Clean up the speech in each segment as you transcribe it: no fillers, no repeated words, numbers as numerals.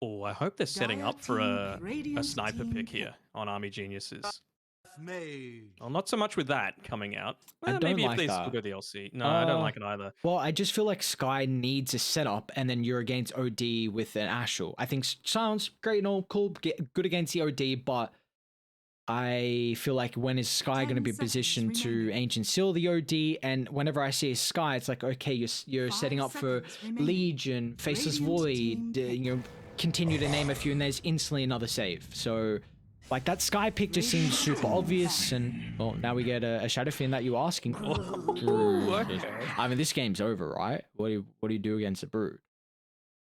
Oh, I hope they're setting up for a sniper pick pick. here on Army Geniuses. Made. Well, not so much with that coming out. I Well, don't maybe if like they still that. go the LC. No, I don't like it either. Well, I just feel like Sky needs a setup, and then you're against OD with an Ashel. I think sounds great and all cool, good against the OD, but I feel like when is Sky going to 10 be seconds positioned to remaining. Ancient Seal the OD? And whenever I see a Sky, it's like, okay, you're 5 setting up for seconds remaining. Legion, Faceless Radiant Void, team pick. you know, continue to name a few, and there's instantly another save. So, like, that Sky pick just seems super obvious, and, well, now we get a Shadow Fiend that you're asking for. Ooh, okay. I mean, this game's over, right? What do you do against a Brood?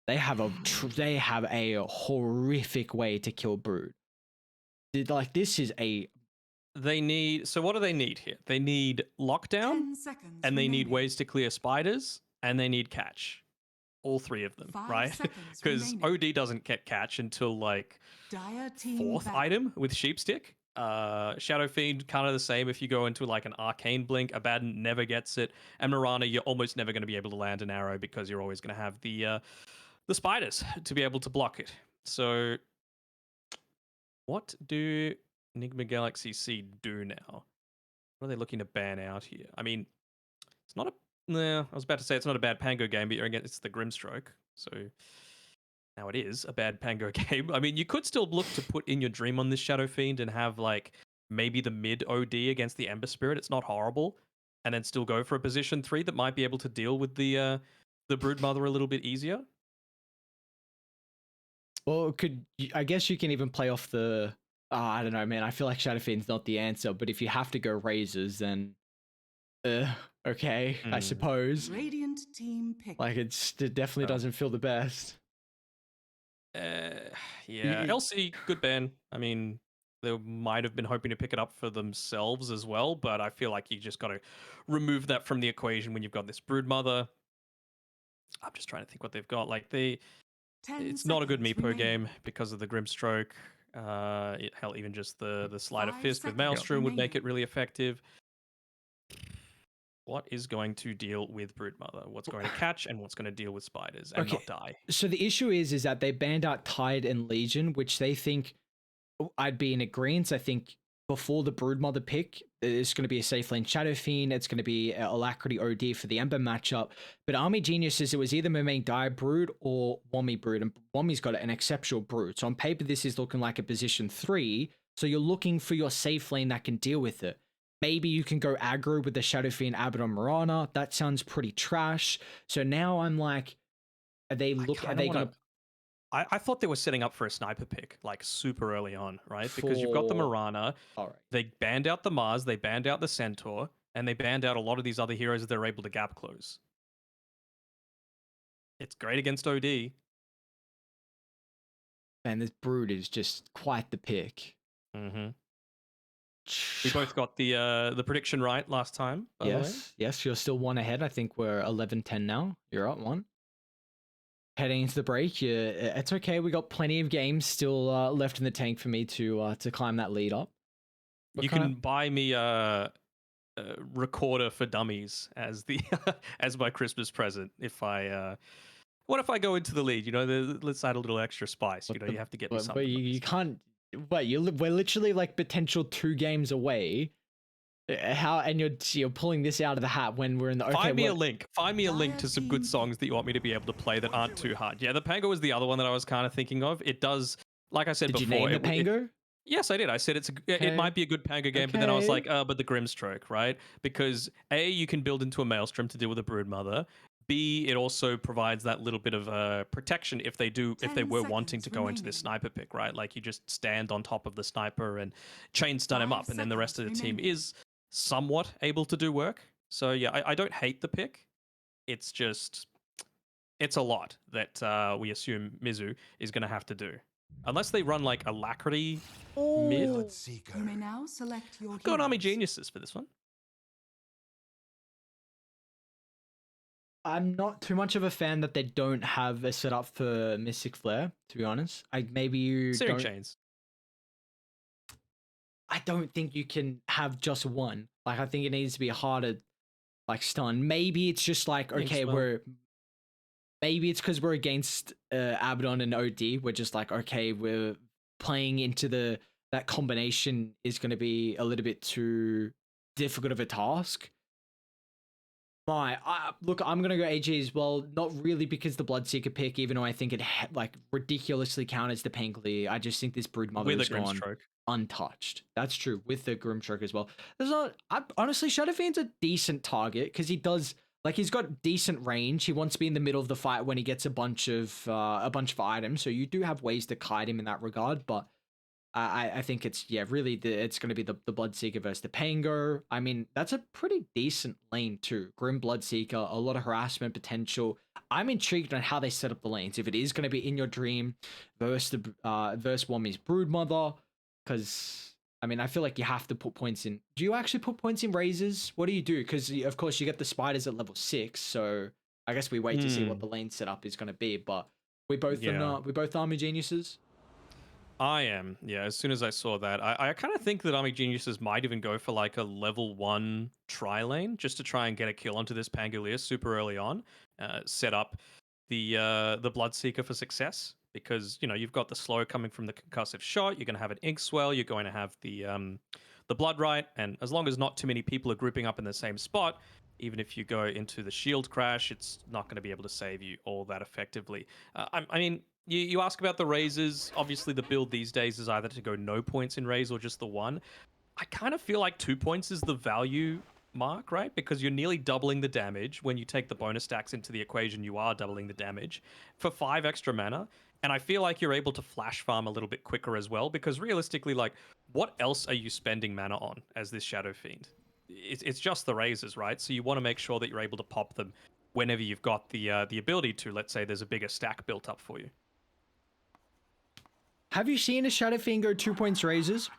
They have a horrific way to kill Brood. Like, this is a... They need. So what do they need here? They need lockdown, 10 seconds and they need remaining. ways to clear spiders, and they need catch. All three of them, 5 right? seconds Because remaining. OD doesn't get catch until like Dire team fourth battle. item with Sheepstick. Shadow Fiend, kind of the same. If you go into like an Arcane Blink, Abaddon never gets it, and Mirana, you're almost never going to be able to land an arrow because you're always going to have the spiders to be able to block it. So, what do Nigma Galaxy.SEA do now? What are they looking to ban out here? I mean, it's not a. No, I was about to say it's not a bad Pango game, but it's the Grimstroke. So now it is a bad Pango game. I mean, you could still look to put in your Dream on this Shadow Fiend and have like maybe the mid OD against the Ember Spirit. It's not horrible, and then still go for a position 3 that might be able to deal with the Broodmother a little bit easier. Well, I guess you can even play off the... I don't know, man. I feel like Shadow Fiend's not the answer, but if you have to go Razors, then... okay, I suppose. Radiant team pick. Like, it definitely doesn't feel the best. Yeah, LC, good ban. I mean, they might have been hoping to pick it up for themselves as well, but I feel like you just got to remove that from the equation when you've got this Broodmother. I'm just trying to think what they've got. Like, 10 it's not a good seconds Meepo remaining. game because of the Grimstroke. Hell, even just the Sleight of 5 Fist with seconds Maelstrom would make remaining. it really effective. What is going to deal with Broodmother? What's going to catch and what's going to deal with spiders and not die? So the issue is that they banned out Tide and Legion, which they think I'd be in agreement. I think before the Broodmother pick, it's going to be a safe lane Shadow Fiend. It's going to be Alacrity OD for the Ember matchup. But Army Geniuses, it was either Mermaid Dire Brood or Wommy Brood, and Wommy's got an exceptional Brood. So on paper, this is looking like a position 3. So you're looking for your safe lane that can deal with it. Maybe you can go aggro with the Shadow Fiend Abaddon Mirana. That sounds pretty trash. So now I'm like, are they going to... I thought they were setting up for a sniper pick, like super early on, right? Because you've got the Mirana, they banned out the Mars, they banned out the Centaur, and they banned out a lot of these other heroes that they're able to gap close. It's great against OD. Man, this Brood is just quite the pick. Mm-hmm. We both got the prediction right last time, by the way. Yes, you're still 1 ahead. I think we're 11-10 now. You're up 1. Heading into the break, it's okay. We got plenty of games still left in the tank for me to climb that lead up. You can buy me a recorder for dummies as the as my Christmas present if I what if I go into the lead? You know, let's add a little extra spice. You know, you have to get me something. But you can't. Wait, we're literally like potential 2 games away. How, and you're pulling this out of the hat when we're in the... Okay, Find me a link. Find me a link to some good songs that you want me to be able to play that aren't too hard. Yeah, the Pango was the other one that I was kind of thinking of. It does, like I said before. Did you name the Pango? Yes, I did. I said it might be a good Pango game, but then I was like, but the Grimstroke, right? Because A, you can build into a Maelstrom to deal with a Broodmother. B, it also provides that little bit of protection if they were wanting to go into this sniper pick, right? Like you just stand on top of the sniper and chain stun him up, and then the rest of the team is somewhat able to do work. So yeah, I don't hate the pick. It's just, it's a lot that we assume Mizu is going to have to do. Unless they run like Alacrity mid. You may now select your Go on Army heroes. Geniuses for this one. I'm not too much of a fan that they don't have a setup for Mystic Flare, to be honest. Maybe you Searing don't... Chains. I don't think you can have just one. Like, I think it needs to be a harder, like, stun. Maybe it's just like, okay, maybe it's because we're against Abaddon and OD. We're just like, okay, we're playing into that combination is going to be a little bit too difficult of a task. Look, I'm gonna go AG as well. Not really because the Bloodseeker pick, even though I think it like ridiculously counters the Pangolier. I just think this Broodmother With a is gone Grimstroke. untouched. That's true with the Grimstroke as well. There's not. Honestly, Shadow Fiend's a decent target because he does like he's got decent range. He wants to be in the middle of the fight when he gets a bunch of items. So you do have ways to kite him in that regard, but. I think it's really it's going to be the Bloodseeker versus the Pango. I mean, that's a pretty decent lane too. Grim Bloodseeker, a lot of harassment potential. I'm intrigued on how they set up the lanes. If it is going to be in your dream versus Wami's Broodmother, because I mean, I feel like you have to put points in. Do you actually put points in Razors? What do you do? Because of course you get the spiders at level 6, so I guess we wait to see what the lane setup is going to be. But we both Army Geniuses. I am, yeah. As soon as I saw that, I kind of think that Army Geniuses might even go for like a level 1 tri lane just to try and get a kill onto this Pangolier super early on. Set up the Bloodseeker for success because you've got the slow coming from the concussive shot. You're going to have an ink swell. You're going to have the blood right, and as long as not too many people are grouping up in the same spot, even if you go into the shield crash, it's not going to be able to save you all that effectively. I mean. You ask about the Razors. Obviously, the build these days is either to go no points in Raze or just the 1. I kind of feel like 2 points is the value mark, right? Because you're nearly doubling the damage. When you take the bonus stacks into the equation, you are doubling the damage for 5 extra mana. And I feel like you're able to flash farm a little bit quicker as well, because realistically, like, what else are you spending mana on as this Shadow Fiend? It's just the Razors, right? So you want to make sure that you're able to pop them whenever you've got the ability to. Let's say there's a bigger stack built up for you. Have you seen a Shadow Fiend go 2 points Razors?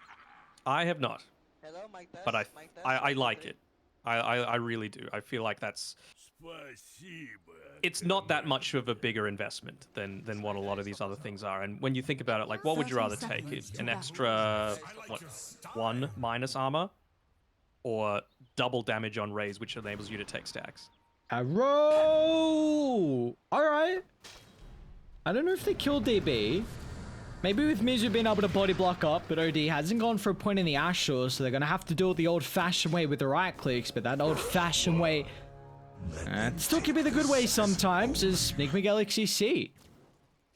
I have not. Hello, mic test, But mic test, I mic like three. it. I really do. I feel like it's not that much of a bigger investment than what a lot of these other things are. And when you think about it, like, what would you rather take? An extra 1 minus armor, or double damage on raise, which enables you to take stacks? Arrow! Alright. I don't know if they killed DB. Maybe with Mizu being able to body block up, but OD hasn't gone for a point in the Ashore, so they're going to have to do it the old-fashioned way with the right clicks, but that old-fashioned way still can be the good way sometimes, is Nigma Galaxy.SEA.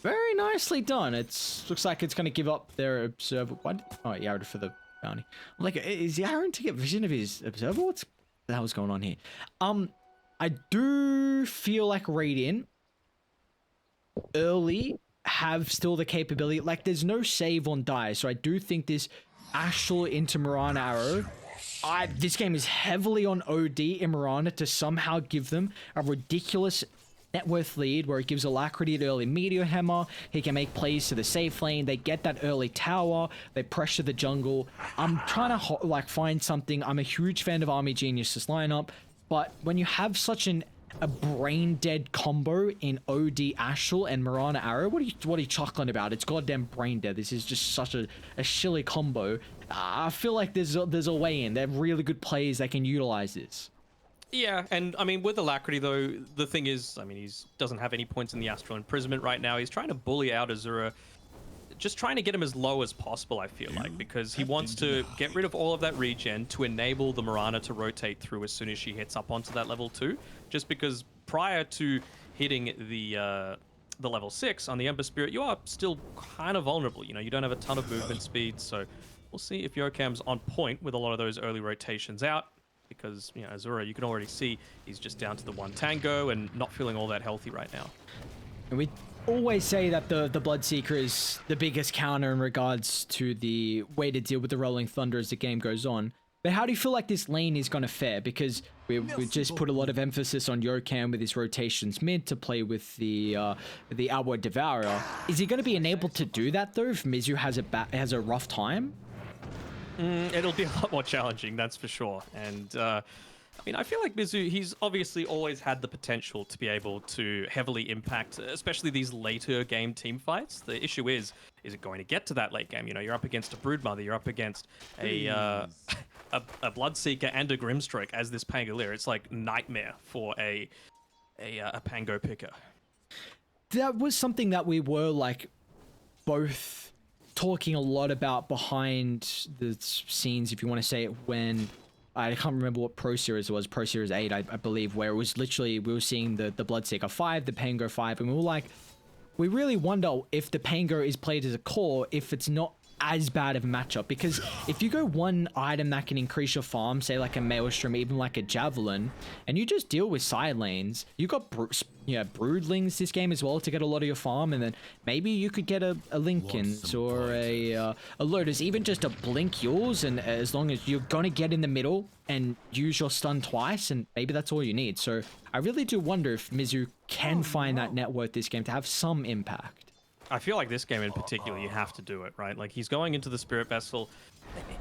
Very nicely done. Looks like it's going to give up their observer. What? Oh, Yaron for the bounty. I'm like, is Yaron to get vision of his observer? What the hell's going on here? I do feel like Radiant early have still the capability, like there's no save on die, so I do think this Astral into Mirana Arrow, this game is heavily on OD in Mirana to somehow give them a ridiculous net worth lead where it gives Alacrity the early Meteor Hammer, he can make plays to the safe lane, they get that early tower, they pressure the jungle. I'm trying to like find something. I'm a huge fan of Army Genius's lineup, but when you have such a brain dead combo in OD Astral and Mirana Arrow, what are you chuckling about? It's goddamn brain dead. This is just such a shilly combo. I feel like there's a way in. They're really good players that can utilize this. Yeah, and I mean, with Alacrity though, the thing is, I mean, he doesn't have any points in the Astral Imprisonment right now. He's trying to bully out Azura, just trying to get him as low as possible, I feel like, because he wants to get rid of all of that regen to enable the Mirana to rotate through as soon as she hits up onto that level 2. Just because prior to hitting the level 6 on the Ember Spirit, you are still kind of vulnerable. You don't have a ton of movement speed, so we'll see if Yokam's on point with a lot of those early rotations out. Because, Azura, you can already see he's just down to the 1 tango and not feeling all that healthy right now. And we always say that the Bloodseeker is the biggest counter in regards to the way to deal with the Rolling Thunder as the game goes on. But how do you feel like this lane is going to fare? Because we just put a lot of emphasis on Yokam with his rotations mid to play with the Outward Devourer. Is he going to be enabled to do that though if Mizu has a rough time? It'll be a lot more challenging, that's for sure. And I mean, I feel like Mizu, he's obviously always had the potential to be able to heavily impact, especially these later game team fights. The issue is it going to get to that late game? You're up against a Broodmother, you're up against a Bloodseeker and a Grimstroke as this Pangolier. It's like nightmare for a Pango picker. that was something that we were like both talking a lot about behind the scenes, if you want to say it, when I can't remember what Pro Series it was, Pro Series 8, I believe, where it was literally, we were seeing the Bloodseeker 5, the Pango 5, and we were like, we really wonder if the Pango is played as a core, if it's not as bad of a matchup, because if you go one item that can increase your farm, say like a Maelstrom, even like a Javelin, and you just deal with side lanes, you got Broodlings this game as well to get a lot of your farm, and then maybe you could get a Linken's or a Lotus, even just a Blink yours, and as long as you're gonna get in the middle and use your stun twice, and maybe that's all you need. So I really do wonder if Mizu can find that net worth this game to have some impact. I feel like this game in particular, you have to do it, right? Like, he's going into the Spirit Vessel.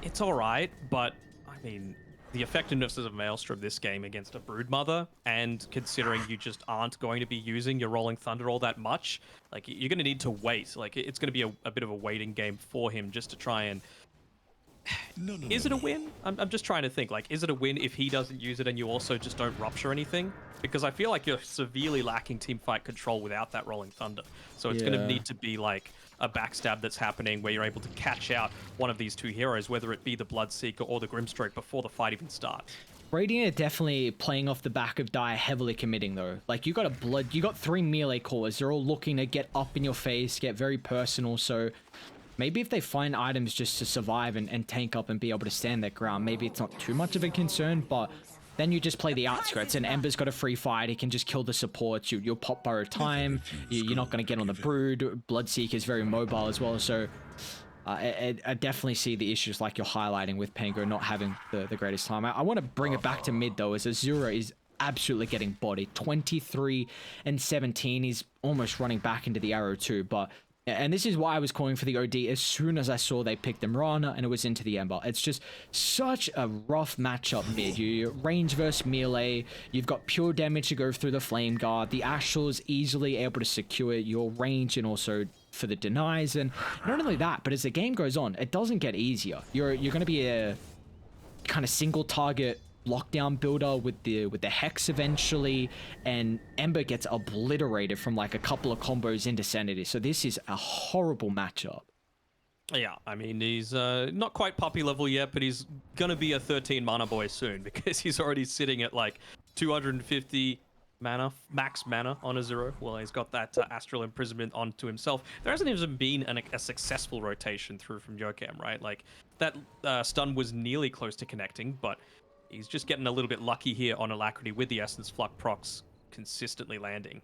It's all right, but, I mean, the effectiveness of Maelstrom this game against a Broodmother, and considering you just aren't going to be using your Rolling Thunder all that much, like, you're going to need to wait. Like, it's going to be a bit of a waiting game for him just to try and... Is it a win? I'm just trying to think, like, is it a win if he doesn't use it and you also just don't rupture anything? Because I feel like you're severely lacking team fight control without that Rolling Thunder. So it's going to need to be like a backstab that's happening where you're able to catch out one of these two heroes, whether it be the Bloodseeker or the Grimstroke, before the fight even starts. Radiant are definitely playing off the back of Dire heavily committing though. Like, you got you got 3 melee cores. They're all looking to get up in your face, get very personal. So maybe if they find items just to survive and tank up and be able to stand their ground, maybe it's not too much of a concern, but then you just play the outskirts, and Ember's got a free fight. He can just kill the supports. You'll pop Burrow time. You're not going to get on the Brood. Bloodseeker is very mobile as well. So I definitely see the issues like you're highlighting with Pango not having the greatest time. I want to bring it back to mid, though, as Azura is absolutely getting bodied. 23 and 17. He's almost running back into the arrow too, but... And this is why I was calling for the OD as soon as I saw they picked the Mirana and it was into the Ember. It's just such a rough matchup mid. You range versus melee. You've got pure damage to go through the Flame Guard. The Astral is easily able to secure your range and also for the denies. And not only that, but as the game goes on, it doesn't get easier. You're going to be a kind of single target lockdown builder with the Hex eventually, and Ember gets obliterated from like a couple of combos into Sanity. So this is a horrible matchup. Yeah, I mean, he's not quite puppy level yet, but he's gonna be a 13 mana boy soon, because he's already sitting at like 250 mana, max mana on a 0. Well, he's got that Astral Imprisonment onto himself. There hasn't even been a successful rotation through from Joachim, right? Like, that stun was nearly close to connecting, but he's just getting a little bit lucky here on Alacrity with the Essence Flux procs consistently landing.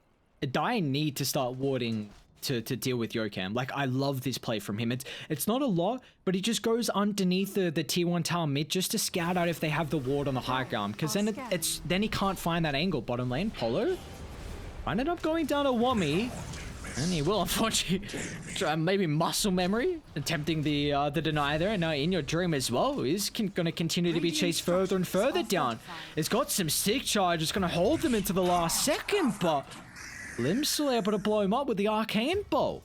Dire need to start warding to deal with Joachim. Like, I love this play from him. It's not a lot, but he just goes underneath the tier 1 tower mid just to scout out if they have the ward on the high ground, because then then he can't find that angle. Bottom lane, Polo ended up going down to Wami. And he will, unfortunately, try maybe muscle memory, attempting the deny there. And now in your dream as well, he's going to continue to be chased further and further down. He's got some stick charge, it's going to hold him into the last second, but Lim's still able to blow him up with the Arcane Bolt.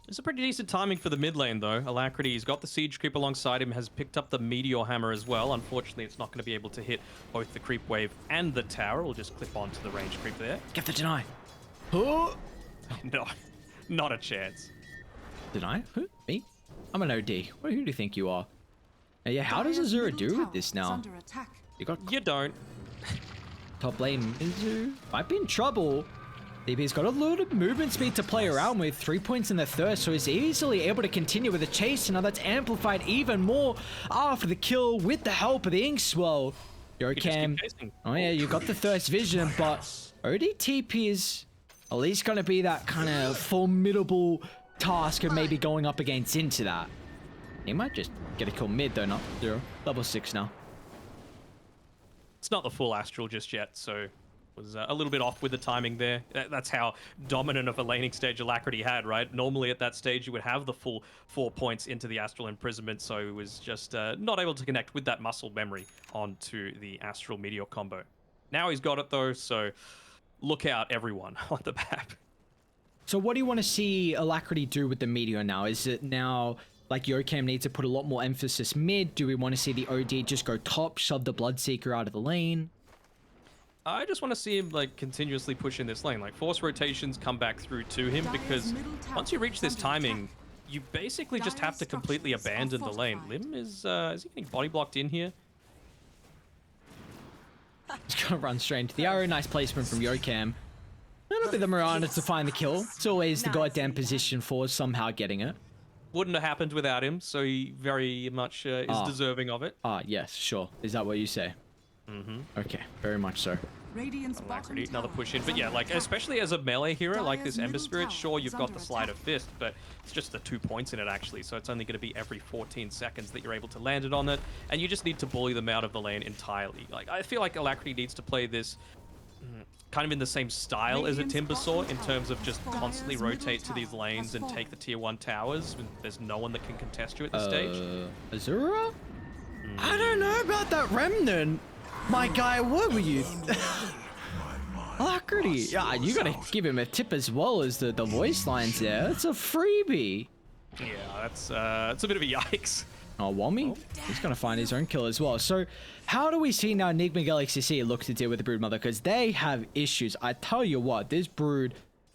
It's a pretty decent timing for the mid lane, though. Alacrity, he's got the Siege Creep alongside him, has picked up the Meteor Hammer as well. Unfortunately, it's not going to be able to hit both the Creep Wave and the Tower. It'll just clip onto the range creep there. Get the deny. Oh! No, not a chance. Deny? Who? Me? I'm an OD. Who do you think you are? Yeah, how does Azura do with this now? You don't. Top lane Mizu might be in trouble. DP's got a lot of movement speed to play around with. 3 points in the thirst, so he's easily able to continue with the chase. And now that's amplified even more after the kill with the help of the Inkswell. Joachim. Oh yeah, you got the thirst vision, but ODTP is at least going to be that kind of formidable task of maybe going up against into that. He might just get a kill mid though, not 0. Level 6 now. It's not the full Astral just yet, so was a little bit off with the timing there. That's how dominant of a laning stage Alacrity had, right? Normally at that stage you would have the full 4 points into the Astral Imprisonment, so he was just not able to connect with that muscle memory onto the Astral Meteor combo. Now he's got it though, so look out everyone on the map. So what do you want to see Alacrity do with the Meteor now? Is it now like Joachim needs to put a lot more emphasis mid? Do we want to see the OD just go top, shove the Bloodseeker out of the lane? I just want to see him like continuously push in this lane, like force rotations come back through to him, because once you reach this timing, you basically just have to completely abandon the lane. Lim is he getting body blocked in here? He's gonna run straight into the arrow. Nice placement from Yokam. It'll be the Mirana to find the kill. It's always the goddamn position for somehow getting it. Wouldn't have happened without him, so he very much is deserving of it. Yes, sure. Is that what you say? Mm-hmm. Okay, very much so. Alacrity, another push in, but yeah, like especially as a melee hero like this Ember Spirit, sure you've got the Sleight of Fist, but it's just the 2 points in it actually, so it's only going to be every 14 seconds that you're able to land it on it, and you just need to bully them out of the lane entirely. Like I feel like Alacrity needs to play this kind of in the same style as a Timbersaw in terms of just constantly rotate to these lanes and take the tier 1 towers when there's no one that can contest you at this stage. Azura? I don't know about that Remnant. My guy, what were you? Alacrity. Yeah, you gotta give him a tip as well as the voice lines there. It's a freebie. Yeah, that's it's a bit of a yikes. Oh, Wami? He's gonna find his own kill as well. So, how do we see now Nigma.SEA look to deal with the Broodmother? Because they have issues. I tell you what, this Brood...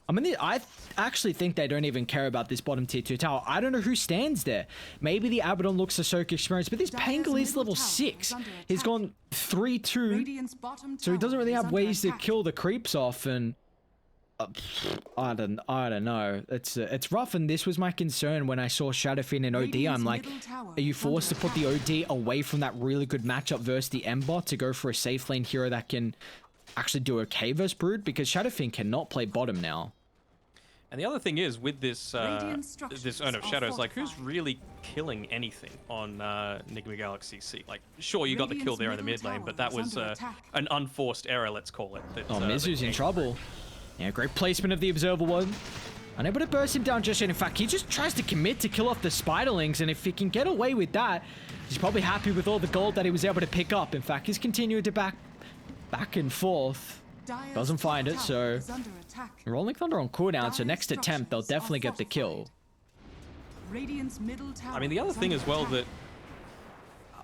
I mean, I actually think they don't even care about this bottom tier 2 tower. I don't know who stands there. Maybe the Abaddon looks a Soak experienced, but this Pangoli's level 6. He's gone 3-2, so he doesn't really have ways to kill the creeps off, and... I don't know. It's rough, and this was my concern when I saw Shadowfiend and OD. I'm like, are you forced to put the OD away from that really good matchup versus the Ember to go for a safe lane hero that can actually do okay versus Brood? Because Shadowfiend cannot play bottom now. And the other thing is, with this this Urn of Shadows, like, who's really killing anything on Nigma.SEA? Like, sure, you got the kill there in the mid lane, but that was an unforced error, let's call it. That, Mizu's in trouble. Yeah, great placement of the Observer one. Unable to burst him down just yet. In fact, he just tries to commit to kill off the Spiderlings, and if he can get away with that, he's probably happy with all the gold that he was able to pick up. In fact, he's continuing to back and forth. Doesn't find it, so... Rolling Thunder on cooldown, so next attempt, they'll definitely get the kill. I mean, the other thing as well that...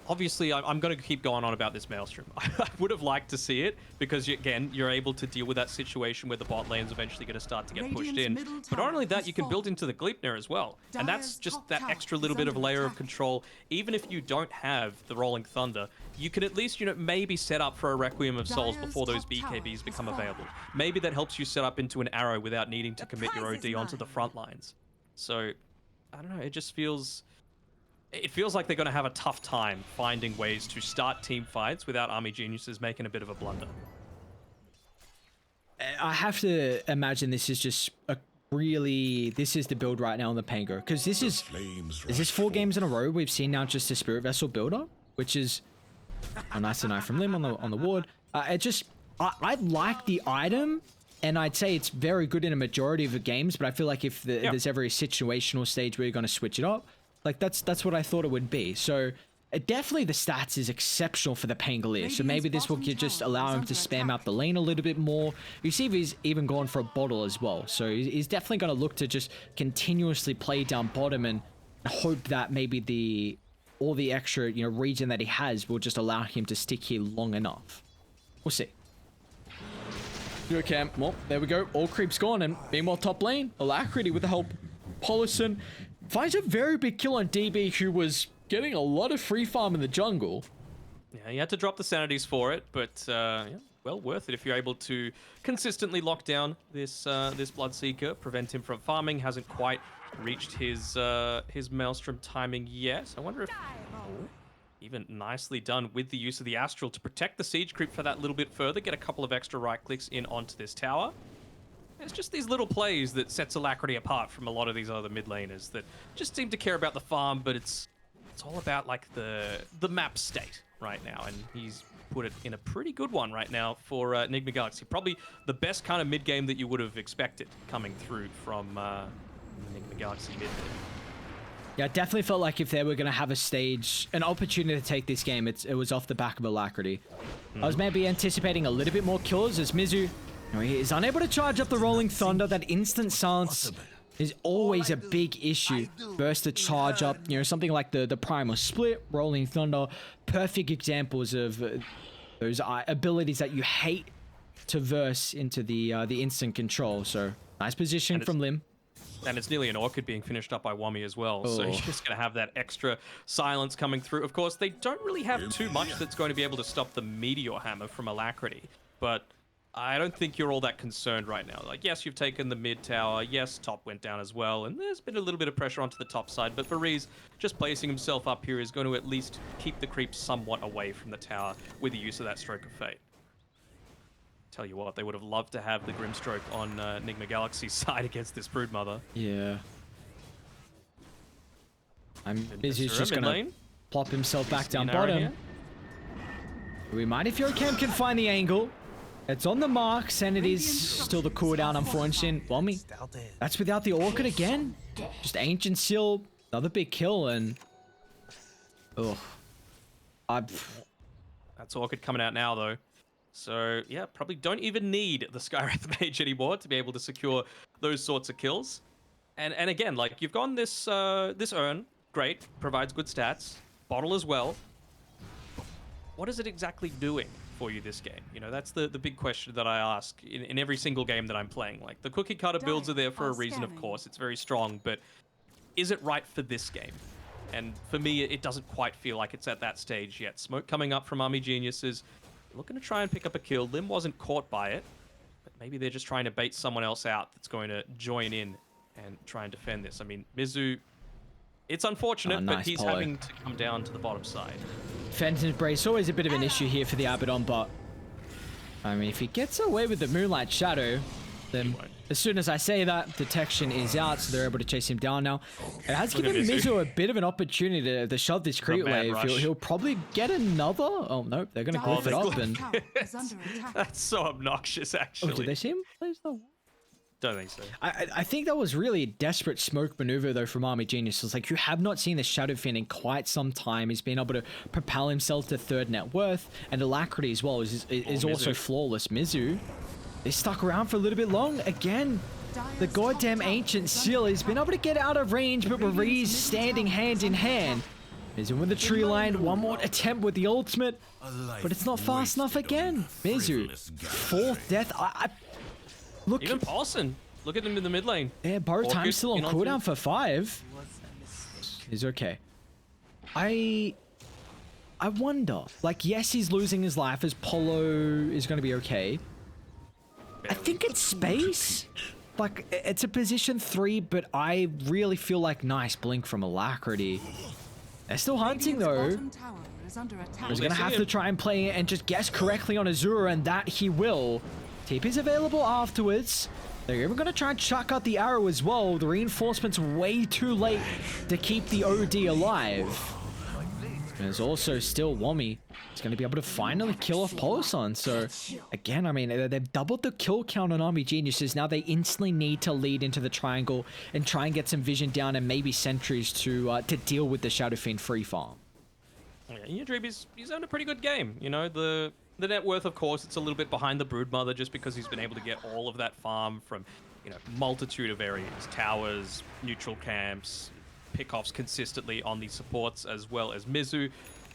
Obviously, I'm going to keep going on about this Maelstrom. I would have liked to see it, because, again, you're able to deal with that situation where the bot lane's eventually going to start to get pushed in. But not only that, you can build into the Gleipnir as well. And that's just that extra little bit of layer of control. Even if you don't have the Rolling Thunder, you can at least, you know, maybe set up for a Requiem of Souls before those BKBs become available. Maybe that helps you set up into an arrow without needing to commit your OD onto the front lines. So, I don't know, it just feels... It feels like they're going to have a tough time finding ways to start team fights without Army Geniuses making a bit of a blunder. I have to imagine this is just a really... This is the build right now on the Pango. Because this is... Is this 4 games in a row we've seen now just a Spirit Vessel builder? Which is... A nice deny from Lim on the ward. It just... I like the item, and I'd say it's very good in a majority of the games, but I feel like if there's ever a situational stage where you're going to switch it up, like, that's what I thought it would be. So, definitely the stats is exceptional for the Pangolier. So maybe this will just allow him to spam out the lane a little bit more. You see if he's even gone for a bottle as well. So he's definitely going to look to just continuously play down bottom and hope that maybe all the extra, you know, region that he has will just allow him to stick here long enough. We'll see. Okay, well, there we go. All creeps gone, and meanwhile top lane, Alacrity with the help. Polisson finds a very big kill on DB, who was getting a lot of free farm in the jungle. Yeah, you had to drop the sanities for it, but yeah, well worth it if you're able to consistently lock down this this Bloodseeker, prevent him from farming. Hasn't quite reached his Maelstrom timing yet. I wonder if... Even nicely done with the use of the Astral to protect the siege creep for that little bit further, get a couple of extra right clicks in onto this tower. It's just these little plays that sets Alacrity apart from a lot of these other mid laners that just seem to care about the farm, but it's all about like the map state right now, and he's put it in a pretty good one right now for Nigma Galaxy. Probably the best kind of mid game that you would have expected coming through from Nigma Galaxy mid. Yeah, I definitely felt like if they were going to have a stage, an opportunity to take this game, it was off the back of Alacrity. I was maybe anticipating a little bit more kills as Mizu, he is unable to charge up the Rolling Thunder. That instant silence is always a big issue. Burst the charge up, you know, something like the Primal Split, Rolling Thunder, perfect examples of those abilities that you hate traverse into the instant control. So nice position from Lim. And it's nearly an Orchid being finished up by Wami as well. So Oh. you're just going to have that extra silence coming through. Of course, they don't really have too much that's going to be able to stop the Meteor Hammer from Alacrity. But I don't think you're all that concerned right now. Like, yes, you've taken the mid tower. Yes, top went down as well. And there's been a little bit of pressure onto the top side. But Bariz just placing himself up here is going to at least keep the creeps somewhat away from the tower with the use of that Stroke of Fate. Tell you what, they would have loved to have the Grimstroke on Nigma Galaxy's side against this Broodmother. Yeah. Mizu's just gonna plop himself back down bottom. We might if Yorkam can find the angle. It's on the mark. Sanity's still the cooldown, unfortunately. Wami, that's without the Orchid again. Just Ancient Seal, another big kill, and that's Orchid coming out now, though. So, yeah, probably don't even need the Skywrath Mage anymore to be able to secure those sorts of kills. And again, like, you've gone this this Urn, great, provides good stats. Bottle as well. What is it exactly doing for you this game? You know, that's the big question that I ask in every single game that I'm playing. Like, the cookie cutter builds are there for a reason, of course. It's very strong, but is it right for this game? And for me, it doesn't quite feel like it's at that stage yet. Smoke coming up from Army Geniuses. Looking to try and pick up a kill. Lim wasn't caught by it, but maybe they're just trying to bait someone else out that's going to join in and try and defend this. I mean, Mizu, it's unfortunate, but he's having to come down to the bottom side. Fenton's Brace, always a bit of an issue here for the Abaddon, but I mean, if he gets away with the Moonlight Shadow, then as soon as I say that, detection is out, so they're able to chase him down now. It has given Mizu a bit of an opportunity to shove this creep wave. He'll probably get another. Oh, no, they're going to glyph it up. And that's so obnoxious, actually. Oh, did they see him? Don't think so. I think that was really a desperate smoke maneuver, though, from Army Geniuses. Like, you have not seen the Shadow Fiend in quite some time. He's been able to propel himself to third net worth, and Alacrity as well is also flawless. Mizu, they stuck around for a little bit long. Again, the goddamn Ancient Seal has been able to get out of range, but Bariz standing hand in hand. Mizu with the tree line, one more attempt with the ultimate, but it's not fast enough again. Mizu, fourth death. Look, even Paulson, look at him in the mid lane. Yeah, Borrow Time's still on cooldown for 5. He's okay. I wonder, like, yes, he's losing his life as Polo is going to be okay. I think it's space. Like, it's a position 3, but I really feel like nice blink from Alacrity. They're still hunting, though. He's going to have to try and play and just guess correctly on Azura, and that he will. TP's available afterwards. They're even going to try and chuck out the arrow as well. The reinforcement's way too late to keep the OD alive. There's also still Wami. He's going to be able to finally kill off Polosan. So, again, I mean, they've doubled the kill count on Army Geniuses. Now they instantly need to lead into the triangle and try and get some vision down and maybe sentries to deal with the Shadow Fiend free farm. Yeah, Dream, he's having a pretty good game. You know, the net worth, of course, it's a little bit behind the Broodmother just because he's been able to get all of that farm from, you know, multitude of areas, towers, neutral camps, pickoffs consistently on the supports as well as Mizu.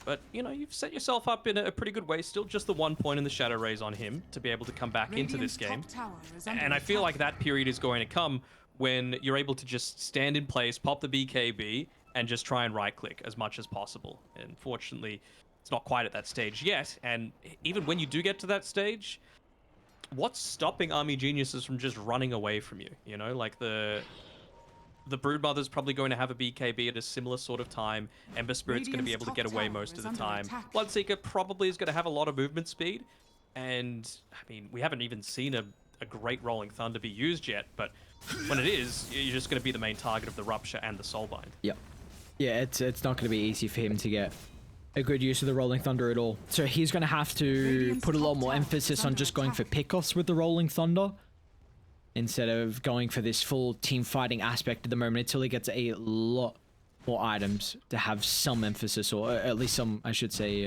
But, you know, you've set yourself up in a pretty good way. Still just the 1 point in the Shadow Rays on him to be able to come back into this game. And I feel like that period is going to come when you're able to just stand in place, pop the BKB, and just try and right-click as much as possible. And fortunately, it's not quite at that stage yet, and even when you do get to that stage, what's stopping Army Geniuses from just running away from you? You know, like the Broodmother's probably going to have a BKB at a similar sort of time. Ember Spirit's going to be able to get away most of the time. Bloodseeker probably is going to have a lot of movement speed, and I mean, we haven't even seen a great Rolling Thunder be used yet, but when it is, you're just going to be the main target of the Rupture and the Soulbind. Yep. Yeah, it's not going to be easy for him to get a good use of the Rolling Thunder at all. So he's going to have to put a lot more emphasis on just going for pickoffs with the Rolling Thunder instead of going for this full team fighting aspect at the moment until he gets a lot more items to have some emphasis, or at least some, I should say,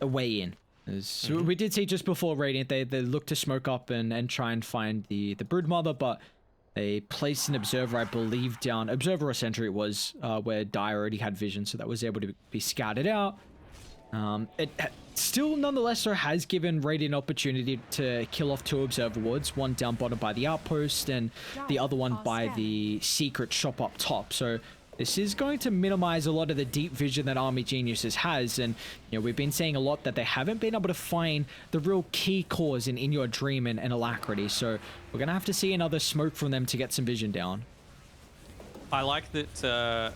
a way in. As we did see just before Radiant, they looked to smoke up and try and find the Broodmother, but they placed an Observer, I believe, down. Observer or Sentry it was, where Dire already had vision, so that was able to be scouted out. Still, nonetheless, though, has given Radiant opportunity to kill off 2 Observer Wards, one down bottom by the Outpost and the other one by the secret shop up top. So this is going to minimize a lot of the deep vision that Army Geniuses has. And, you know, we've been saying a lot that they haven't been able to find the real key cores in Your Dream and Alacrity. So we're going to have to see another smoke from them to get some vision down. I like that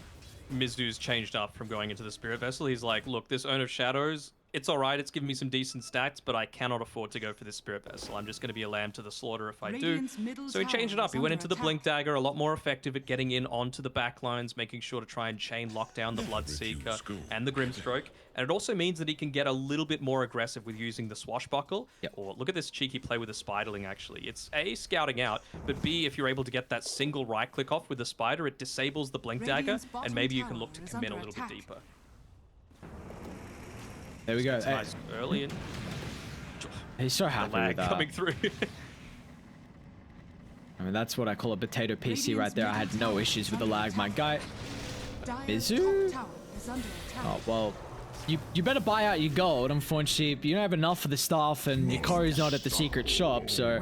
Mizu's changed up from going into the Spirit Vessel. He's like, look, this Urn of Shadows, it's all right. It's giving me some decent stats, but I cannot afford to go for this Spirit Vessel. I'm just going to be a lamb to the slaughter if I do. So he changed it up. He went into the Blink Dagger, a lot more effective at getting in onto the back lines, making sure to try and chain lock down the Bloodseeker and the Grimstroke. And it also means that he can get a little bit more aggressive with using the Swashbuckle. Yep. Or look at this cheeky play with the Spiderling, actually. It's A, scouting out, but B, if you're able to get that single right-click off with the Spider, it disables the Blink Dagger, and maybe you can look to commit a little bit deeper. There we go. It's nice early and He's so happy with that. coming through. I mean, that's what I call a potato PC right there. I had no issues with the lag, my guy. Mizu? Oh, well, you better buy out your gold. Unfortunately, you don't have enough for the staff, and your Cory's not at the secret shop, so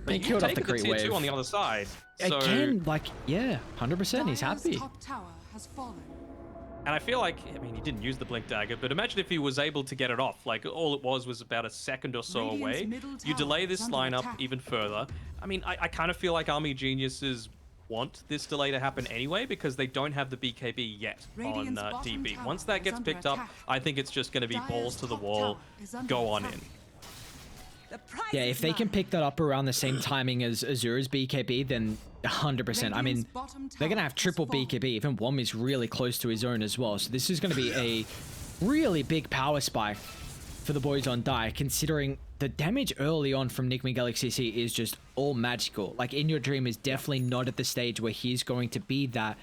they killed off the Great Wave. On the other side. So... Again, like, yeah, 100%. He's happy. Top tower has fallen. And I feel like, I mean, he didn't use the Blink Dagger, but imagine if he was able to get it off. Like, all it was about a second or so away. You delay this lineup even further. I mean, I kind of feel like Army Geniuses want this delay to happen anyway, because they don't have the BKB yet on DB. Once that gets picked up, I think it's just going to be balls to the wall, go on in. Yeah, if they can pick that up around the same timing as Azura's BKB, then 100%. I mean, they're going to have triple BKB. Even Wami's really close to his own as well. So this is going to be a really big power spike for the boys on Die, considering the damage early on from Nigma NGX.SEA is just all magical. Like, In Your Dream is definitely not at the stage where he's going to be that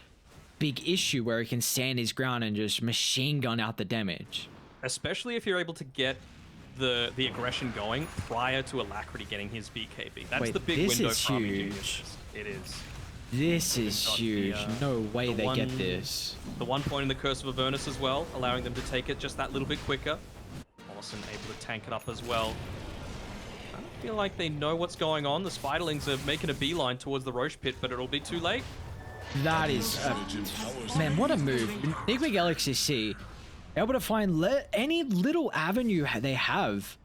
big issue where he can stand his ground and just machine gun out the damage. Especially if you're able to get the aggression going prior to Alacrity getting his BKB. That's the big window for Army Geniuses. It is. This is huge. No way they get this. The 1 point in the Curse of Avernus as well, allowing them to take it just that little bit quicker. Awesome, able to tank it up as well. I don't feel like they know what's going on. The Spiderlings are making a beeline towards the Roche Pit, but it'll be too late. That is... man, what a move. Nigma NGX.SEA able to find any little avenue they have.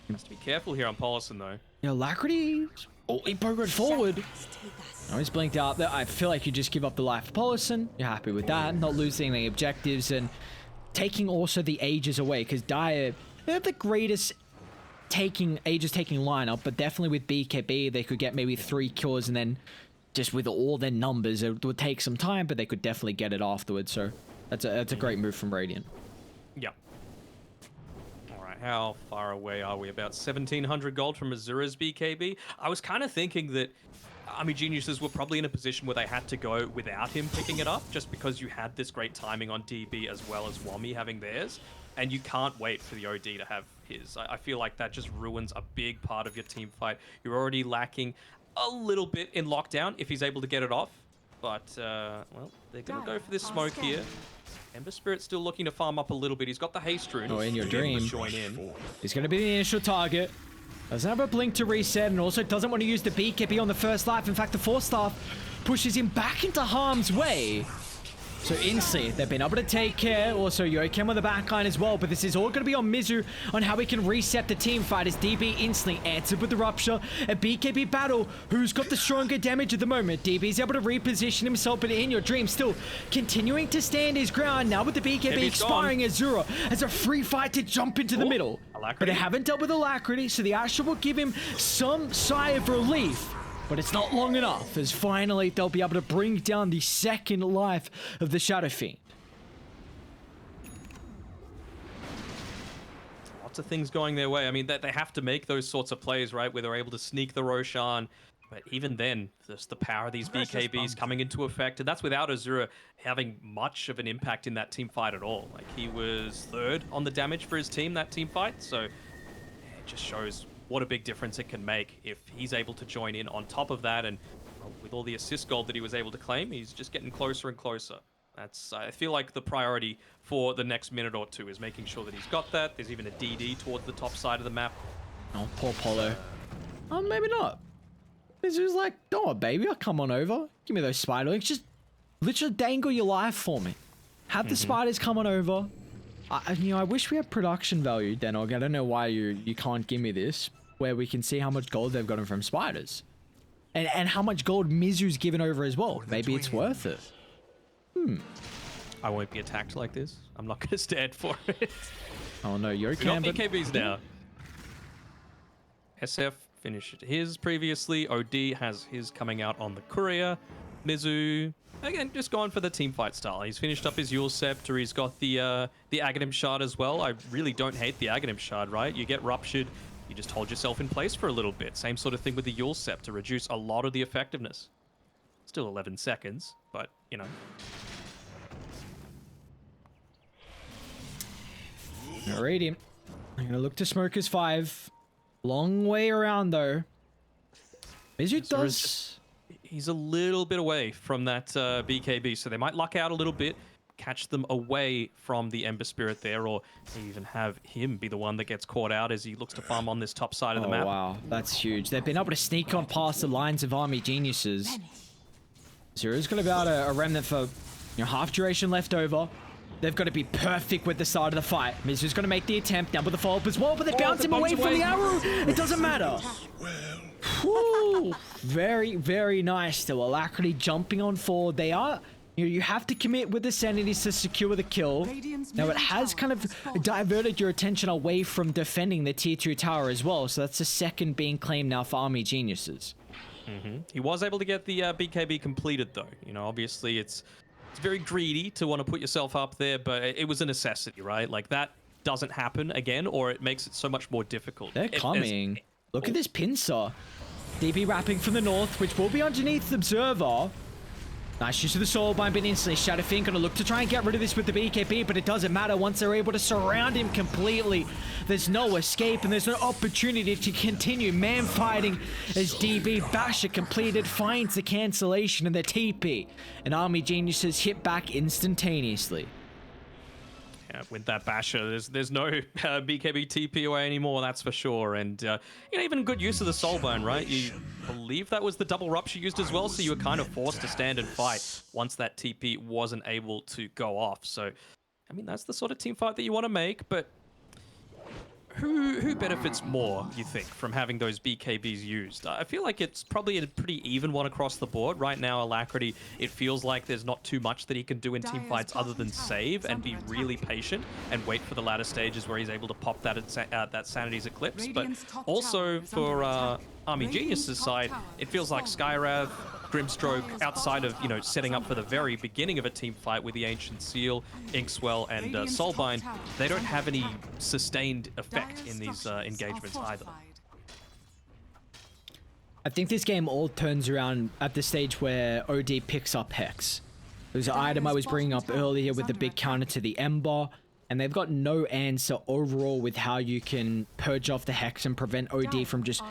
Has to be careful here on Polison, though. You know, Alacrity... oh, he progressed forward. Oh, he's blinked out there. I feel like you just give up the life of Polison. You're happy with that. Not losing any objectives and taking also the Ages away. Because Dire, they have the greatest Ages taking lineup, but definitely with BKB, they could get maybe 3 kills, and then just with all their numbers, it would take some time, but they could definitely get it afterwards. So that's a great move from Radiant. Yep. Alright, how far away are we? About 1,700 gold from Azura's BKB. I was kind of thinking that Army Geniuses were probably in a position where they had to go without him picking it up, just because you had this great timing on DB as well as Wami having theirs, and you can't wait for the OD to have his. I feel like that just ruins a big part of your team fight. You're already lacking a little bit in lockdown if he's able to get it off, but, well, they're going to go for this smoke here. Ember Spirit's still looking to farm up a little bit. He's got the haste rune. Oh, In Your Dream. Join in. He's going to be the initial target. Doesn't have a blink to reset, and also doesn't want to use the BKB on the first life. In fact, the Force Staff pushes him back into harm's way. So instantly, they've been able to take care. Also, Yokem on the backline as well. But this is all going to be on Mizu on how he can reset the team fight as DB instantly answered with the Rupture. A BKB battle. Who's got the stronger damage at the moment? DB's able to reposition himself, but In Your Dream still continuing to stand his ground. Now with the BKB expiring, Azura has a free fight to jump into the middle. Alacrity. But they haven't dealt with Alacrity, so the Asher will give him some sigh of relief. But it's not long enough, as finally they'll be able to bring down the second life of the Shadow Fiend. Lots of things going their way. I mean, they have to make those sorts of plays, right, where they're able to sneak the Roshan. But even then, just the power of these BKBs coming into effect, and that's without Azura having much of an impact in that team fight at all. Like, he was 3rd on the damage for his team, that team fight, so it just shows what a big difference it can make if he's able to join in on top of that. And well, with all the assist gold that he was able to claim, he's just getting closer and closer. That's I feel like the priority for the next minute or two is making sure that he's got that. There's even a DD towards the top side of the map. Oh, poor Polo. Oh, maybe not. This is like, oh, baby, I'll come on over. Give me those spider legs. Just literally dangle your life for me. Have the spiders come on over. I wish we had production value, Danog. I don't know why you can't give me this, where we can see how much gold they've gotten from spiders. And how much gold Mizu's given over as well. Maybe it's worth it. I won't be attacked like this. I'm not going to stand for it. Oh no, you're We got okay. BKBs now. SF finished his previously. OD has his coming out on the courier. Mizu, again, just going for the team fight style. He's finished up his Yule Scepter. He's got the Aghanim Shard as well. I really don't hate the Aghanim Shard, right? You get ruptured, you just hold yourself in place for a little bit. Same sort of thing with the Yule Scepter, reduce a lot of the effectiveness. Still 11 seconds, but, you know. Alrighty. I'm gonna look to Smoker's 5. Long way around though. Mizu does. He's a little bit away from that BKB, so they might luck out a little bit, catch them away from the Ember Spirit there, or even have him be the one that gets caught out as he looks to farm on this top side of the map. Wow, that's huge. They've been able to sneak on past the lines of army geniuses. Zero's got about a remnant for half duration left over. They've got to be perfect with the start of the fight. Mizu's going to make the attempt, down with the follow-up as well, but they bounce him away from the arrow. It doesn't matter. Woo. Very, very nice still. Alacrity jumping on forward. They are... You have to commit with the sanities to secure the kill. Now, it has kind of diverted your attention away from defending the tier 2 tower as well, so that's the second being claimed now for Army Geniuses. He was able to get the BKB completed, though. Obviously, it's very greedy to want to put yourself up there, but it was a necessity, right? Like, that doesn't happen again, or it makes it so much more difficult. They're coming. Look at this pincer. DP wrapping from the north, which will be underneath the Observer. Nice use of the Soulbind, but instantly Shadowfiend gonna look to try and get rid of this with the BKB, but it doesn't matter once they're able to surround him completely. There's no escape and there's no opportunity to continue man fighting as DB Basher completed, finds the cancellation and the TP. And Army Geniuses hit back instantaneously. Yeah, with that Basher, there's no BKB TP away anymore, that's for sure. And even good use of the Soulbone, right? You believe that was the double rupture used as well, so you were kind of forced to stand and fight once that TP wasn't able to go off. So, I mean, that's the sort of team fight that you want to make, but who benefits more, you think, from having those BKBs used? I feel like it's probably a pretty even one across the board. Right now, Alacrity, it feels like there's not too much that he can do in team fights other than save and be really patient and wait for the latter stages where he's able to pop that Sanity's Eclipse. But also for Army Genius's side, it feels like Skyrath, Grimstroke, outside of, setting up for the very beginning of a team fight with the Ancient Seal, Inkswell, and Soulbind, they don't have any sustained effect in these engagements either. I think this game all turns around at the stage where OD picks up Hex. There's an item I was bringing up earlier with the big counter to the Ember, and they've got no answer overall with how you can purge off the Hex and prevent OD from just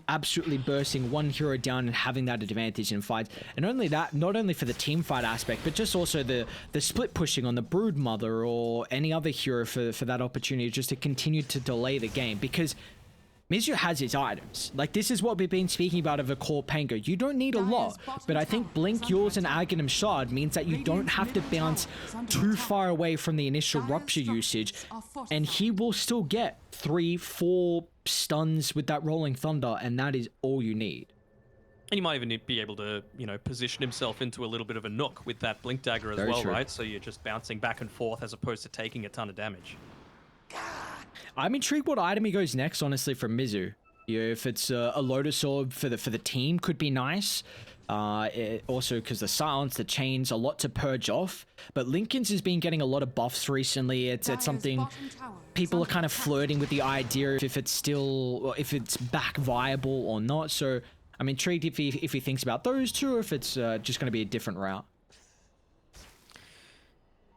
absolutely bursting one hero down and having that advantage in fights. And only that, not only for the team fight aspect, but just also the split pushing on the Broodmother or any other hero for that opportunity just to continue to delay the game. Because Mizu has his items. Like, this is what we've been speaking about of a core Pango. You don't need a lot, but I think Blink, Yours, and Aghanim Shard means that you don't have to bounce too far away from the initial Rupture usage, and he will still get 3-4 stuns with that Rolling Thunder, and that is all you need. And you might even be able to, position himself into a little bit of a nook with that Blink Dagger as well, right? So you're just bouncing back and forth as opposed to taking a ton of damage. I'm intrigued what item he goes next, honestly, from Mizu. If it's a Lotus Orb for the team, could be nice. Also, because the silence, the chains, a lot to purge off. But Lincoln's has been getting a lot of buffs recently. It's something people are kind of flirting with the idea if it's back viable or not. So I'm intrigued if he thinks about those two, or if it's just going to be a different route.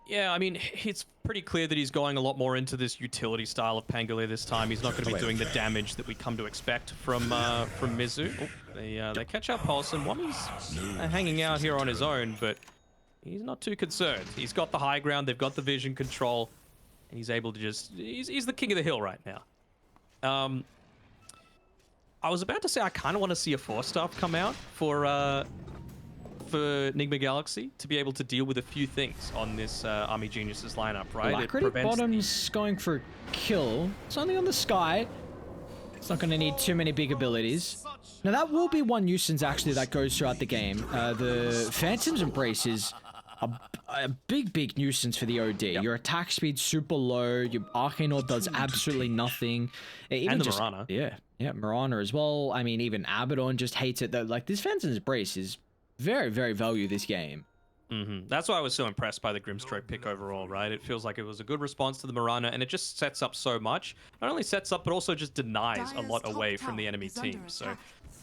Yeah, I mean, it's pretty clear that he's going a lot more into this utility style of Pangolier this time. He's not going to be doing the damage that we come to expect from Mizu. Oh, they catch up Pulse, and Wami's hanging out here on his own, but he's not too concerned. He's got the high ground, they've got the vision control, and he's able to just... He's the king of the hill right now. I was about to say I kind of want to see a 4-star come out for Nigma Galaxy to be able to deal with a few things on this Army Geniuses lineup, right? Alacrity Bottom's going for a kill. It's only on the sky. It's not going to need too many big abilities. Now that will be one nuisance actually that goes throughout the game. The Phantom's Embrace is a big nuisance for the OD. Yep. Your attack speed's super low. Your Arcane Orb does absolutely nothing. Even and the Mirana. Yeah, Mirana as well. I mean, even Abaddon just hates it though. Like this Phantom's Embrace is very value this game. That's why I was so impressed by the Grimstroke pick overall, right? It feels like it was a good response to the Mirana, and it just sets up so much. Not only sets up, but also just denies a lot away from the enemy team. So,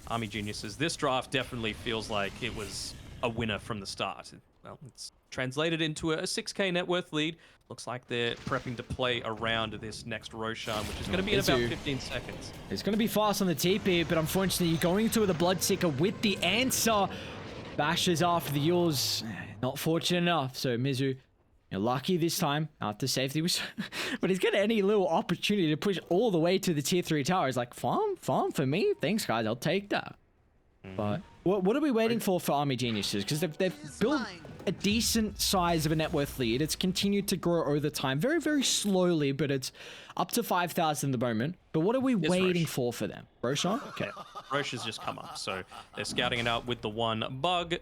Army Geniuses, this draft definitely feels like it was a winner from the start. Well, it's translated into a 6k net worth lead. Looks like they're prepping to play around this next Roshan, which is going to be in about 15 seconds. It's going to be fast on the TP, but unfortunately, you're going to the Bloodseeker with the answer. Bashes after the yours. Not fortunate enough. So Mizu, you're lucky this time after safety was, but he's getting any little opportunity to push all the way to the tier 3 tower. He's like, farm for me. Thanks, guys. I'll take that. But what are we waiting for Army Geniuses? Because they've built a decent size of a net worth lead. It's continued to grow over time, very slowly, but it's up to 5,000 at the moment. But what are we waiting for them? Roshan? Okay. Roche has just come up, so they're scouting it out with the one bug,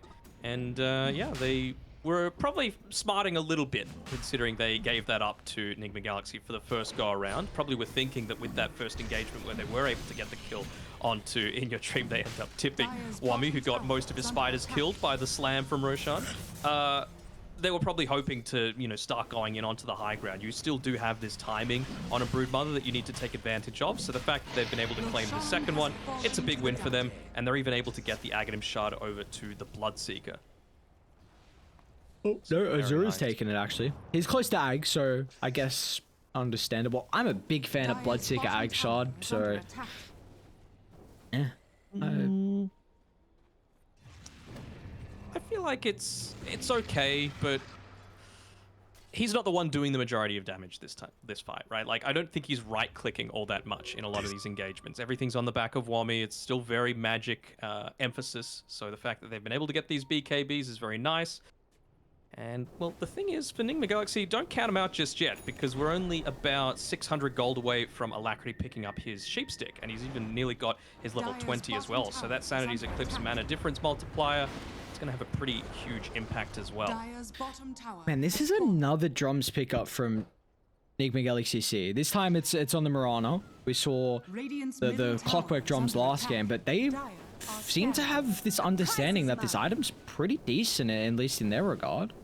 and yeah, they were probably smarting a little bit, considering they gave that up to Nigma Galaxy for the first go around. Probably were thinking that with that first engagement where they were able to get the kill onto In Your Dream, they end up tipping Wami, who got most of his spiders killed by the slam from Roshan. They were probably hoping to, you know, start going in onto the high ground. You still do have this timing on a Broodmother that you need to take advantage of. So the fact that they've been able to claim the second one, it's a big win for them. And they're even able to get the Aghanim Shard over to the Bloodseeker. Oh, no, Azura's taking it, actually. He's close to Ag, so I guess understandable. I'm a big fan of Bloodseeker Ag Shard, so... yeah. I feel like it's okay, but he's not the one doing the majority of damage this fight, right? Like, I don't think he's right-clicking all that much in a lot of these engagements. Everything's on the back of Wami. It's still very magic emphasis, so the fact that they've been able to get these BKBs is very nice. And, well, the thing is, for Nigma Galaxy, don't count him out just yet, because we're only about 600 gold away from Alacrity picking up his Sheepstick, and he's even nearly got his level 20 as well. So that Sanity's Eclipse Mana Difference multiplier, it's going to have a pretty huge impact as well. Man, this is another drums pickup from Nigma Galaxy. This time it's on the Mirana. We saw the Clockwork drums last game, but they seem to have this understanding that this item's pretty decent, at least in their regard.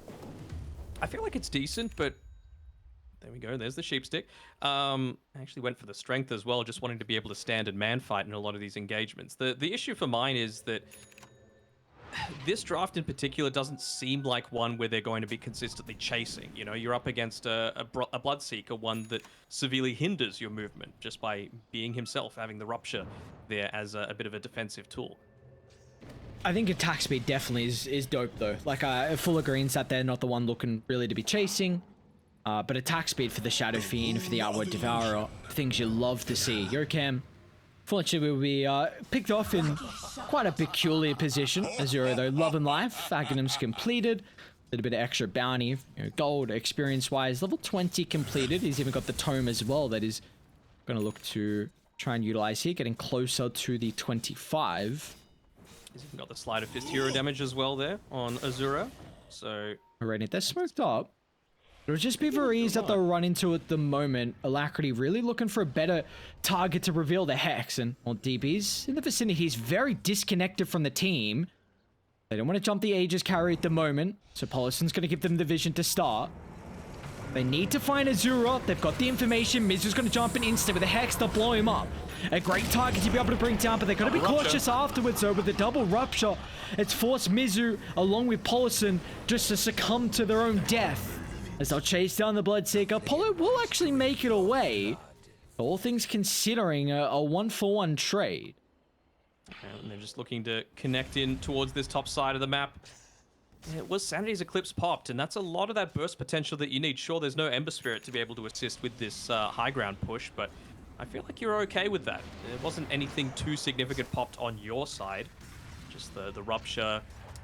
I feel like it's decent, but there we go. There's the Sheepstick. I actually went for the Strength as well, just wanting to be able to stand and man fight in a lot of these engagements. The issue for mine is that this draft in particular doesn't seem like one where they're going to be consistently chasing. You know, you're up against a Bloodseeker, one that severely hinders your movement just by being himself, having the Rupture there as a bit of a defensive tool. I think attack speed definitely is dope though. Like full of greens that they're not the one looking really to be chasing. But attack speed for the Shadow Fiend, for the Outward Devourer, things you love to see. Yokam, fortunately, will be picked off in quite a peculiar position. Azura, though, love and life. Aghanim's completed. A little bit of extra bounty, you know, gold experience-wise. Level 20 completed. He's even got the tome as well that he's going to look to try and utilize here, getting closer to the 25. He's even got the Sleight of Fist hero damage as well there on Azura. So already, they're smoked up. It'll just be Varize that they'll run into at the moment. Alacrity really looking for a better target to reveal the Hex. And, well, DB's in the vicinity. He's very disconnected from the team. They don't want to jump the Aegis carry at the moment. So Polison's going to give them the vision to start. They need to find Azura. They've got the information. Mizu's going to jump in instant with the Hex. They'll blow him up. A great target to be able to bring down, but they're going to be cautious afterwards, though, with the double Rupture. It's forced Mizu, along with Polison, just to succumb to their own death. As they'll chase down the Bloodseeker, Polo will actually make it away. All things considering, a 1-for-1 trade. And they're just looking to connect in towards this top side of the map. It was Sanity's Eclipse popped, and that's a lot of that burst potential that you need. Sure, there's no Ember Spirit to be able to assist with this high ground push, but I feel like you're okay with that. There wasn't anything too significant popped on your side. Just the Rupture,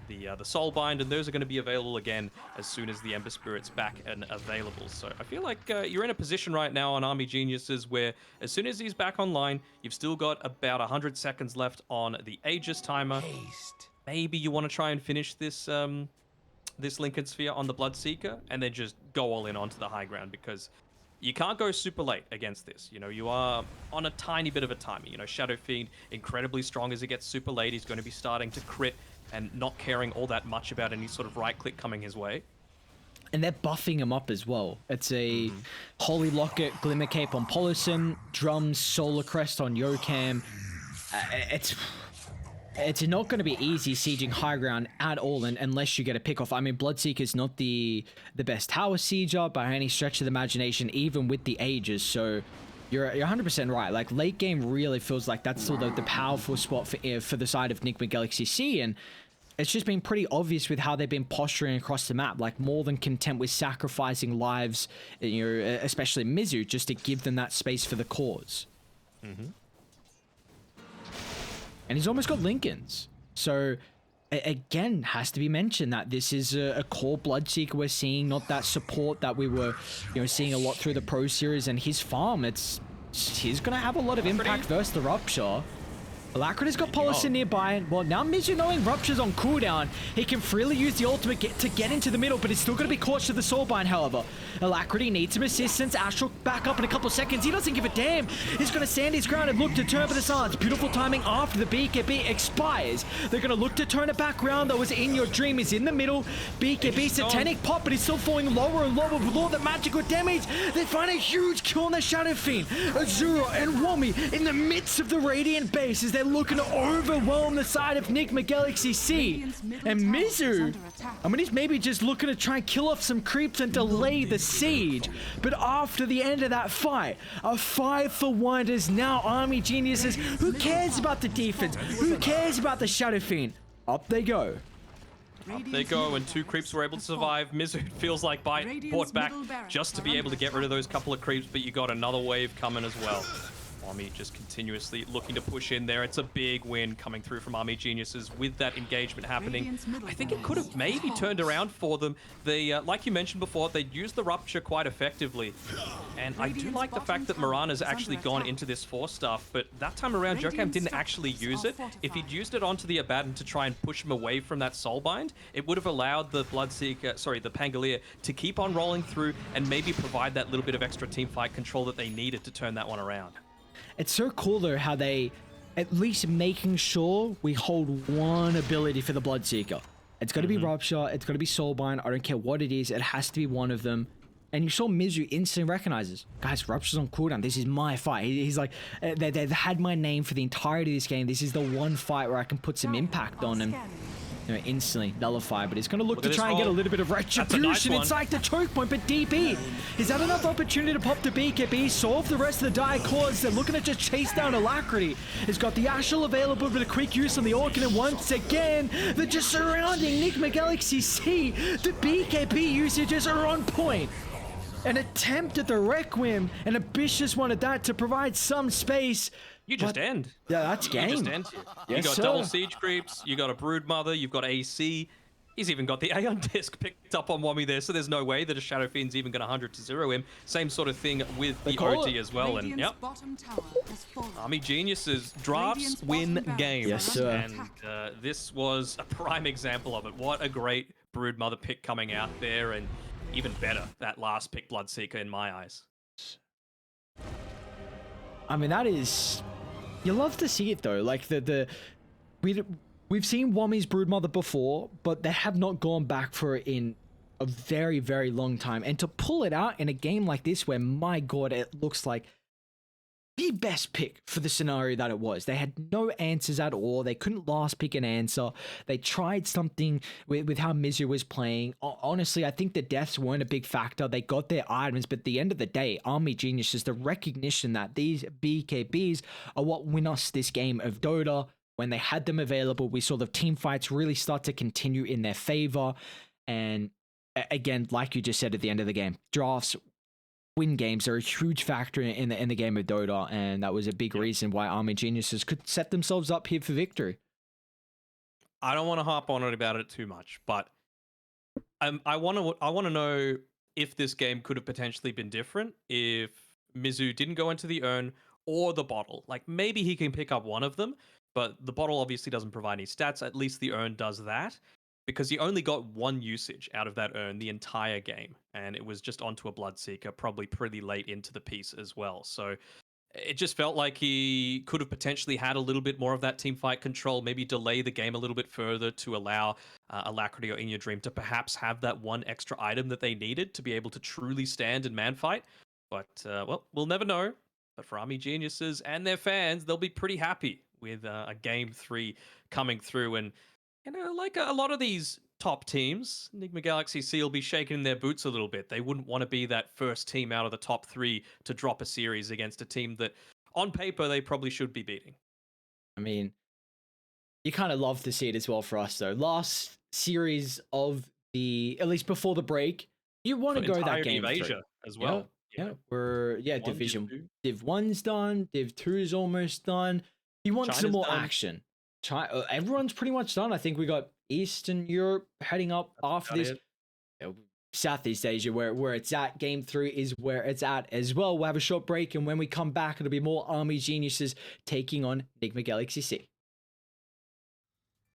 the Soulbind, and those are going to be available again as soon as the Ember Spirit's back and available. So I feel like you're in a position right now on Army Geniuses where as soon as he's back online, you've still got about 100 seconds left on the Aegis timer. Maybe you want to try and finish this this Lincoln Sphere on the Bloodseeker and then just go all in onto the high ground, because you can't go super late against this. You know, you are on a tiny bit of a timer. You know, Shadow Fiend, incredibly strong as he gets super late. He's going to be starting to crit and not caring all that much about any sort of right click coming his way. And they're buffing him up as well. It's a Holy Locket, Glimmer Cape on Polison, Drums, Solar Crest on Yokam. It's not going to be easy sieging high ground at all, unless you get a pick off. I mean, Bloodseeker is not the best tower sieger by any stretch of the imagination, even with the Aegis. So you're 100% right. Like, late game really feels like that's still the powerful spot for the side of Nigma.SEA, and it's just been pretty obvious with how they've been posturing across the map, like more than content with sacrificing lives, you know, especially Mizu, just to give them that space for the cause. And he's almost got Lincolns. So, again, has to be mentioned that this is a core Bloodseeker we're seeing, not that support that we were, you know, seeing a lot through the Pro Series. And his farm, he's going to have a lot of impact versus the Rupture. Alacrity's got Polison nearby. Well, now Mizu knowing Rupture's on cooldown, he can freely use the ultimate to get into the middle, but he's still going to be caught to the Soulbind, however. Alacrity needs some assistance. Ash will back up in a couple of seconds. He doesn't give a damn. He's going to stand his ground and look to turn for the silence. Beautiful timing after the BKB expires. They're going to look to turn it back around. That was in your dream. He's in the middle. BKB satanic pop, but he's still falling lower and lower with all the magical damage. They find a huge kill on the Shadow Fiend. Azura and Wami in the midst of the Radiant base as they're looking to overwhelm the side of Nigma.SEA. And Mizu, I mean, he's maybe just looking to try and kill off some creeps and delay the siege. But after the end of that fight, a 5-for-1 is now Army Geniuses. Who cares about the defense? Who cares about the Shadow Fiend? Up they go. Up they go, and 2 creeps were able to survive. Mizu feels like bought back just to be able to get rid of those couple of creeps, but you got another wave coming as well. Army just continuously looking to push in there. It's a big win coming through from Army Geniuses with that engagement happening. I think it could have maybe turned around for them. They, like you mentioned before, they used the Rupture quite effectively. And I do like the fact that Mirana's actually gone into this Force stuff, but that time around, Jokam didn't actually use it. If he'd used it onto the Abaddon to try and push him away from that Soulbind, it would have allowed the the Pangolier to keep on rolling through and maybe provide that little bit of extra teamfight control that they needed to turn that one around. It's so cool though how they at least making sure we hold one ability for the Bloodseeker. It's got to be Rupture, it's got to be Soulbind, I don't care what it is, it has to be one of them. And you saw Mizu instantly recognizes, guys, Rupture's on cooldown, this is my fight. He's like, they've had my name for the entirety of this game, this is the one fight where I can put some impact on him. You know, instantly nullify, but he's going to look to try and get a little bit of retribution inside the choke point, but DB, is that enough opportunity to pop the BKB, solve the rest of the die cores? They're looking to just chase down Alacrity. He's got the Ashel available with a quick use on the Orkin, and once again, they're just surrounding Nigma.SEA. The BKB usages are on point. An attempt at the Requiem, an ambitious one at that to provide some space. You just end. Yeah, that's game. You just end here. Yes, you got sir. double siege creeps, you got a Broodmother, you've got AC. He's even got the Aeon Disc picked up on Wami there, so there's no way that a Shadow Fiend's even going to 100-0 him. Same sort of thing with the OT as well, and yep. Army Geniuses, drafts win games. Yes, sir. And this was a prime example of it. What a great Broodmother pick coming out there, and even better, that last pick Bloodseeker in my eyes. I mean, that is... You love to see it though, like we've seen Wami's Broodmother before, but they have not gone back for it in a very, very long time. And to pull it out in a game like this where, my god, it looks like the best pick for the scenario that it was. They had no answers at all. They couldn't last pick an answer. They tried something with how Mizu was playing. Honestly, I think the deaths weren't a big factor. They got their items, but at the end of the day, Army Geniuses, the recognition that these BKBs are what win us this game of Dota. when they had them available, we saw the team fights really start to continue in their favor. And again, like you just said at the end of the game, drafts, win games are a huge factor in the game of Dota, and that was a big reason why Army Geniuses could set themselves up here for victory. I don't want to harp on it about it too much, but I want to know if this game could have potentially been different if Mizu didn't go into the urn or the bottle. Like maybe he can pick up one of them, but the bottle obviously doesn't provide any stats. At least the urn does that, because he only got one usage out of that urn the entire game, and it was just onto a Bloodseeker, probably pretty late into the piece as well. So it just felt like he could have potentially had a little bit more of that team fight control, maybe delay the game a little bit further to allow Alacrity or In Your Dream to perhaps have that one extra item that they needed to be able to truly stand in man fight. But, well, we'll never know. But for Army Geniuses and their fans, they'll be pretty happy with a Game 3 coming through. And, you know, like a lot of these top teams, Nigma Galaxy.SEA will be shaking their boots a little bit. They wouldn't want to be that first team out of the top 3 to drop a series against a team that, on paper, they probably should be beating. I mean, you kind of love to see it as well for us, though. Last series of at least before the break, you want to go that game of Asia through. as well. Yeah. We're Division Div 1's done, Div 2 is almost done. You want China's some more done. action. Everyone's pretty much done. I think we got Eastern Europe heading up after this. Southeast Asia, where it's at. Game 3 is where it's at as well. We'll have a short break, and when we come back, it'll be more Army Geniuses taking on Nigma Galaxy.SEA.